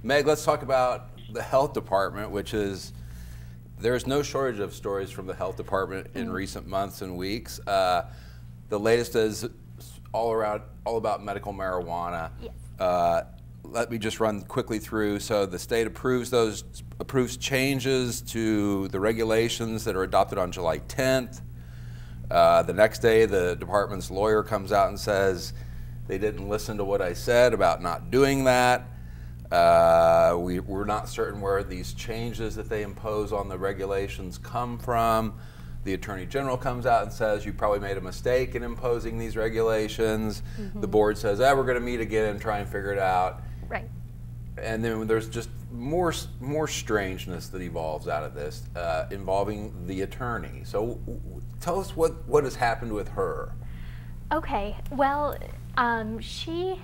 Meg, let's talk about the health department, which is, there's no shortage of stories from the health department in recent months and weeks. The latest is all about medical marijuana. Yes. Let me just run quickly through. So the state approves changes to the regulations that are adopted on July 10th. The next day, the department's lawyer comes out and says they didn't listen to what I said about not doing that. We're not certain where these changes that they impose on the regulations come from. The Attorney General comes out and says you probably made a mistake in imposing these regulations. The board says, we're going to meet again and try and figure it out. Right. And then there's just more strangeness that evolves out of this, involving the attorney. So tell us what has happened with her. Okay. Well, she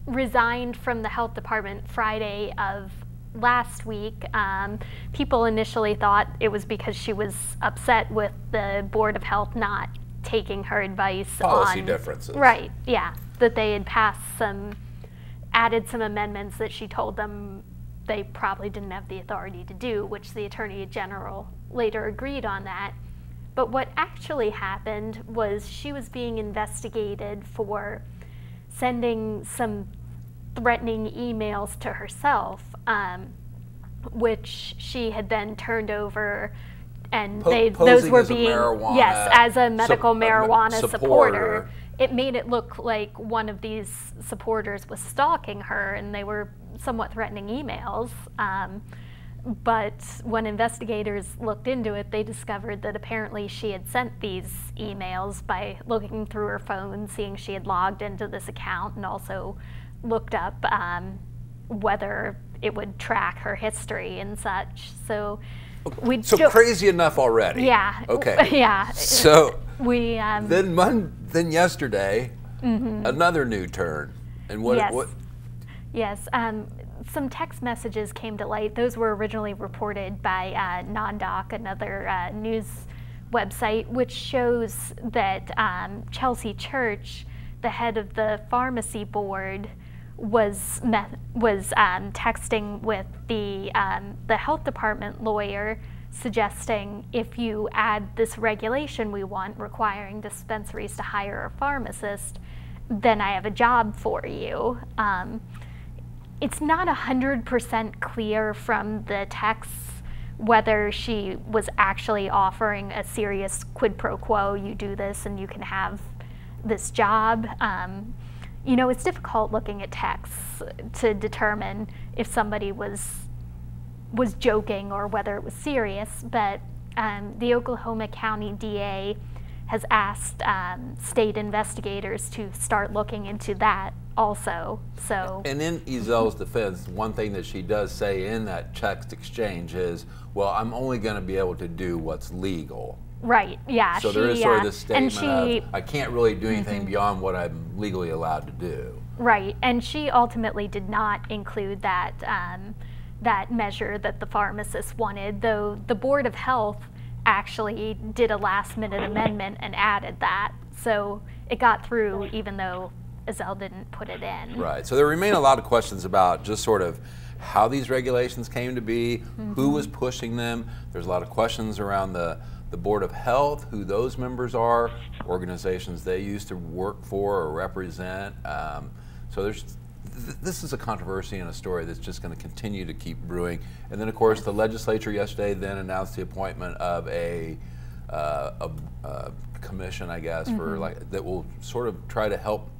resigned from the health department Friday of last week. People initially thought it was because she was upset with the Board of Health not taking her advice Policy differences. Right, yeah. That they had added some amendments that she told them they probably didn't have the authority to do, which the Attorney General later agreed on that. But what actually happened was she was being investigated for sending some threatening emails to herself, which she had then turned over, and those were being, yes, as a medical marijuana supporter. It made it look like one of these supporters was stalking her, and they were somewhat threatening emails. But when investigators looked into it, they discovered that apparently she had sent these emails by looking through her phone, seeing she had logged into this account, and also looked up whether it would track her history and such. So crazy enough already. Yeah. Okay. Yeah. So we then yesterday, another new turn. And what? Yes. Some text messages came to light. Those were originally reported by Non-Doc, another news website, which shows that Chelsea Church, the head of the pharmacy board, was texting with the health department lawyer, suggesting if you add this regulation we want requiring dispensaries to hire a pharmacist, then I have a job for you. It's not 100% clear from the texts whether she was actually offering a serious quid pro quo, you do this and you can have this job. You know, it's difficult looking at texts to determine if somebody was joking or whether it was serious, but the Oklahoma County DA has asked state investigators to start looking into that also. So, and in Ezel's defense, one thing that she does say in that text exchange is, well, I'm only going to be able to do what's legal. Right, yeah. So there is sort of this statement of, I can't really do anything beyond what I'm legally allowed to do. Right, and she ultimately did not include that, that measure that the pharmacist wanted, though the Board of Health actually did a last-minute amendment and added that. So it got through even though Ezel didn't put it in. Right, so there remain a lot of questions about just sort of how these regulations came to be, who was pushing them. There's a lot of questions around the Board of Health, who those members are, organizations they used to work for or represent. So this is a controversy and a story that's just going to continue to keep brewing. And then, of course, the legislature yesterday then announced the appointment of a commission, I guess, for that will sort of try to help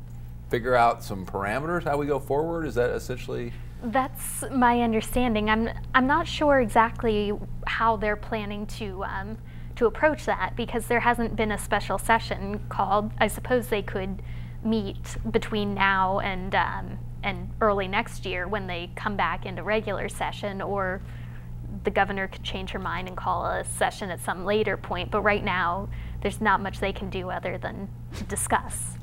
figure out some parameters how we go forward. Is that essentially? That's my understanding. I'm not sure exactly how they're planning to approach that, because there hasn't been a special session called. I suppose they could meet between now and early next year when they come back into regular session, or the governor could change her mind and call a session at some later point. But right now, there's not much they can do other than discuss.